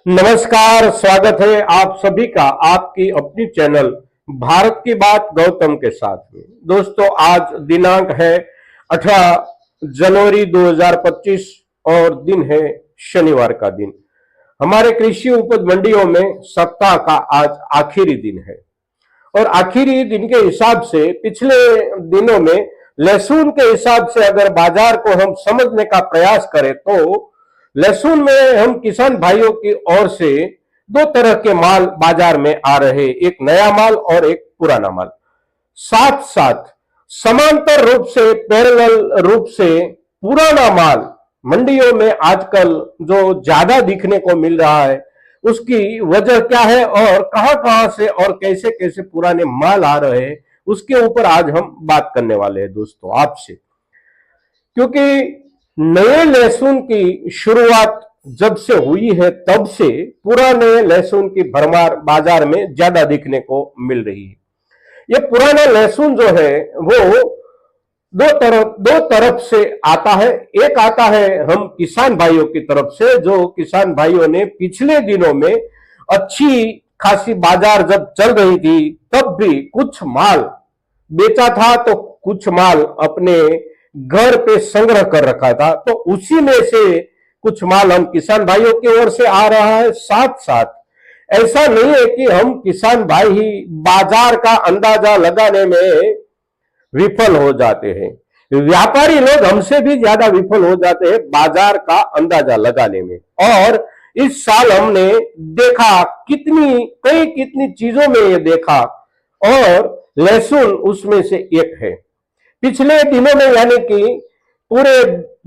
नमस्कार, स्वागत है आप सभी का आपकी अपनी चैनल भारत की बात गौतम के साथ में। दोस्तों, आज दिनांक है 18 जनवरी 2025 और दिन है शनिवार का दिन। हमारे कृषि उपज मंडियों में सप्ताह का आज आखिरी दिन है और आखिरी दिन के हिसाब से पिछले दिनों में लहसुन के हिसाब से अगर बाजार को हम समझने का प्रयास करें तो लहसुन में हम किसान भाइयों की ओर से दो तरह के माल बाजार में आ रहे, एक नया माल और एक पुराना माल। साथ साथ समांतर रूप से, पैरेलल रूप से पुराना माल मंडियों में आजकल जो ज्यादा दिखने को मिल रहा है, उसकी वजह क्या है और कहां कहां से और कैसे कैसे पुराने माल आ रहे हैं, उसके ऊपर आज हम बात करने वाले हैं दोस्तों आपसे। क्योंकि नए लहसुन की शुरुआत जब से हुई है तब से पुराने लहसुन की भरमार बाजार में ज्यादा दिखने को मिल रही है। ये पुराना लहसुन जो है वो दो तरफ से आता है। एक आता है हम किसान भाइयों की तरफ से, जो किसान भाइयों ने पिछले दिनों में अच्छी खासी बाजार जब चल रही थी तब भी कुछ माल बेचा था, तो कुछ माल अपने घर पे संग्रह कर रखा था, तो उसी में से कुछ माल हम किसान भाइयों की ओर से आ रहा है। साथ साथ ऐसा नहीं है कि हम किसान भाई ही बाजार का अंदाजा लगाने में विफल हो जाते हैं, व्यापारी लोग हमसे भी ज्यादा विफल हो जाते हैं बाजार का अंदाजा लगाने में। और इस साल हमने देखा कितनी चीजों में ये देखा और लहसुन उसमें से एक है। पिछले दिनों में यानी कि पूरे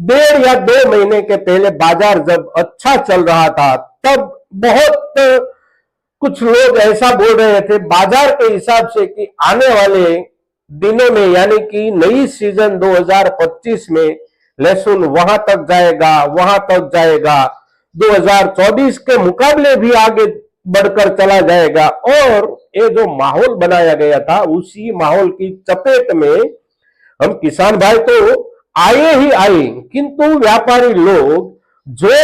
1.5 या 2 महीने के पहले बाजार जब अच्छा चल रहा था तब बहुत कुछ लोग ऐसा बोल रहे थे बाजार के हिसाब से कि आने वाले दिनों में यानी कि नई सीजन 2025 में लहसुन वहां तक जाएगा, 2024 के मुकाबले भी आगे बढ़कर चला जाएगा। और ये जो माहौल बनाया गया था उसी माहौल की चपेट में हम किसान भाई तो आए ही आए, किंतु जो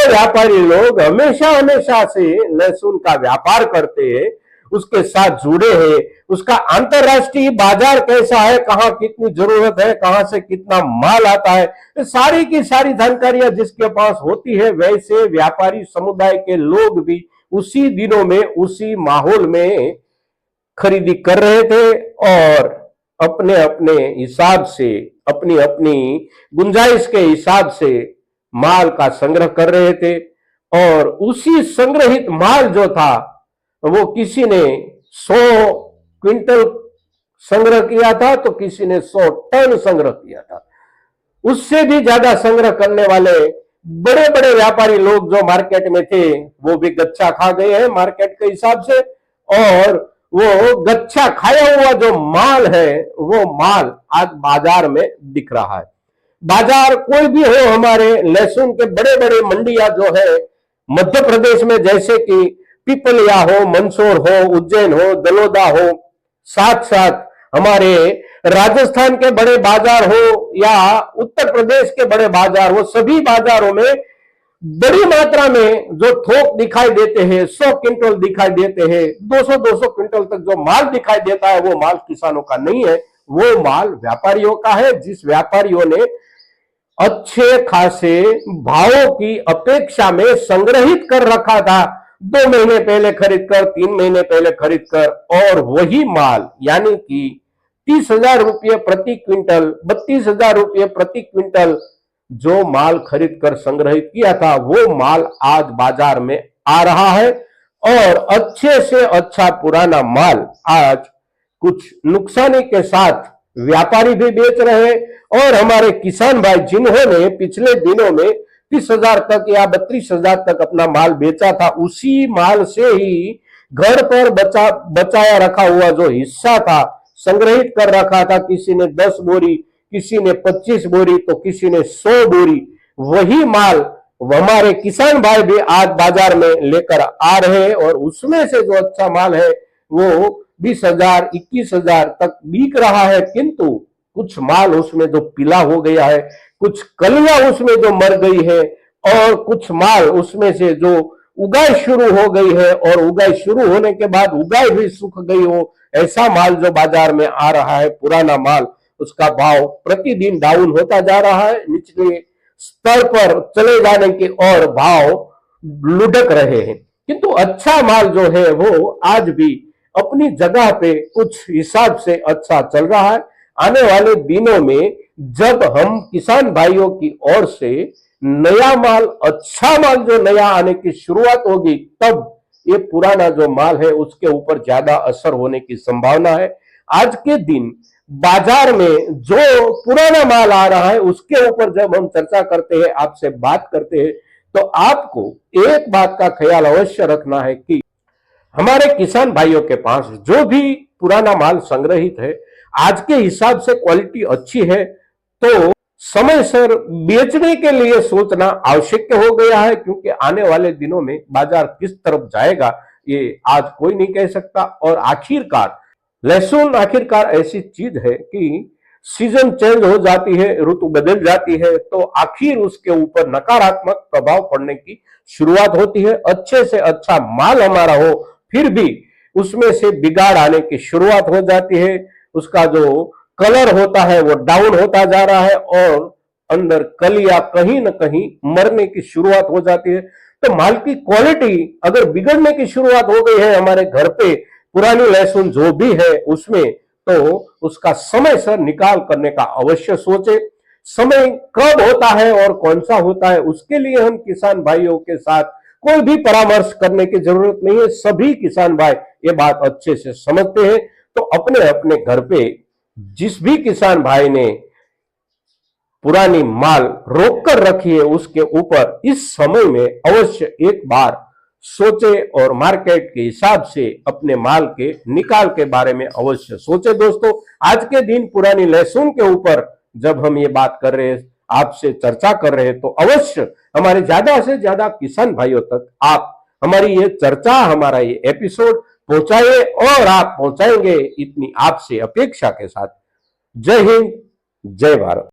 व्यापारी लोग हमेशा से लहसुन का व्यापार करते हैं, उसके साथ जुड़े हैं, उसका अंतरराष्ट्रीय बाजार कैसा है, कहां कितनी जरूरत है, कहां से कितना माल आता है, तो सारी की सारी जानकारियां जिसके पास होती है, वैसे व्यापारी समुदाय के लोग भी उसी दिनों में उसी माहौल में खरीदी कर रहे थे और अपने अपने हिसाब से, अपनी अपनी गुंजाइश के हिसाब से माल का संग्रह कर रहे थे। और उसी संग्रहित माल जो था वो किसी ने 100 क्विंटल संग्रह किया था, तो किसी ने 100 टन संग्रह किया था। उससे भी ज्यादा संग्रह करने वाले बड़े बड़े व्यापारी लोग जो मार्केट में थे वो भी गच्छा खा गए हैं मार्केट के हिसाब से। और वो गच्छा खाया हुआ जो माल है वो माल आज बाजार में दिख रहा है। बाजार कोई भी हो, हमारे लहसुन के बड़े बड़े मंडियां जो है मध्य प्रदेश में, जैसे कि पिपलिया हो, मंदसौर हो, उज्जैन हो, दलोदा हो, साथ साथ हमारे राजस्थान के बड़े बाजार हो या उत्तर प्रदेश के बड़े बाजार हो, सभी बाजारों में बड़ी मात्रा में जो थोक दिखाई देते हैं, 100 क्विंटल दिखाई देते हैं, 200 क्विंटल तक जो माल दिखाई देता है वो माल किसानों का नहीं है, वो माल व्यापारियों का है। जिस व्यापारियों ने अच्छे खासे भावों की अपेक्षा में संग्रहित कर रखा था, 2 महीने पहले खरीद कर, 3 महीने पहले खरीद कर, और वही माल यानी कि 30,000 रुपये प्रति क्विंटल, 32,000 रुपये प्रति क्विंटल जो माल खरीद कर संग्रहित किया था, वो माल आज बाजार में आ रहा है। और अच्छे से अच्छा पुराना माल आज कुछ नुकसानी के साथ व्यापारी भी बेच रहे हैं। और हमारे किसान भाई जिन्होंने पिछले दिनों में 30,000 तक या 32,000 तक अपना माल बेचा था, उसी माल से ही घर पर बचाया रखा हुआ जो हिस्सा था, संग्रहित कर रखा था, किसी ने 10 बोरी, किसी ने 25 बोरी, तो किसी ने 100 बोरी, वही माल हमारे किसान भाई भी आज बाजार में लेकर आ रहे हैं। और उसमें से जो अच्छा माल है वो 20,000, 21,000 तक बिक रहा है, किंतु कुछ माल उसमें जो पीला हो गया है, कुछ कलियां उसमें जो मर गई है, और कुछ माल उसमें से जो उगाई शुरू हो गई है और उगाई शुरू होने के बाद उगाई भी सूख गई हो, ऐसा माल जो बाजार में आ रहा है, पुराना माल, उसका भाव प्रतिदिन डाउन होता जा रहा है, निचले स्तर पर चले जाने की और भाव लुढ़क रहे हैं। किंतु अच्छा माल जो है वो आज भी अपनी जगह पे कुछ हिसाब से अच्छा चल रहा है। आने वाले दिनों में जब हम किसान भाइयों की ओर से नया माल, अच्छा माल जो नया आने की शुरुआत होगी, तब ये पुराना जो माल है उसके ऊपर ज्यादा असर होने की संभावना है। आज के दिन बाजार में जो पुराना माल आ रहा है उसके ऊपर जब हम चर्चा करते हैं, आपसे बात करते हैं, तो आपको एक बात का ख्याल अवश्य रखना है कि हमारे किसान भाइयों के पास जो भी पुराना माल संग्रहित है, आज के हिसाब से क्वालिटी अच्छी है, तो समय सर बेचने के लिए सोचना आवश्यक हो गया है, क्योंकि आने वाले दिनों में बाजार किस तरफ जाएगा ये आज कोई नहीं कह सकता। और आखिरकार लहसुन आखिरकार ऐसी चीज है कि सीजन चेंज हो जाती है, ऋतु बदल जाती है, तो आखिर उसके ऊपर नकारात्मक प्रभाव पड़ने की शुरुआत होती है। अच्छे से अच्छा माल हमारा हो, फिर भी उसमें से बिगाड़ आने की शुरुआत हो जाती है। उसका जो कलर होता है वो डाउन होता जा रहा है और अंदर कलियां कहीं ना कहीं मरने की शुरुआत हो जाती है। तो माल की क्वालिटी अगर बिगड़ने की शुरुआत हो गई है हमारे घर पे, पुरानी लहसुन जो भी है उसमें, तो उसका समय से निकाल करने का अवश्य सोचे। समय कब होता है और कौन सा होता है उसके लिए हम किसान भाइयों के साथ कोई भी परामर्श करने की जरूरत नहीं है। सभी किसान भाई ये बात अच्छे से समझते हैं। तो अपने अपने घर पे जिस भी किसान भाई ने पुरानी माल रोक कर रखी है उसके ऊपर इस समय में अवश्य एक बार सोचे और मार्केट के हिसाब से अपने माल के निकाल के बारे में अवश्य सोचे। दोस्तों, आज के दिन पुरानी लहसुन के ऊपर जब हम ये बात कर रहे हैं, आपसे चर्चा कर रहे हैं, तो अवश्य हमारे ज्यादा से ज्यादा किसान भाइयों तक आप हमारी ये चर्चा, हमारा ये एपिसोड पहुंचाइए और आप पहुंचाएंगे इतनी आपसे अपेक्षा के साथ। जय हिंद, जय भारत।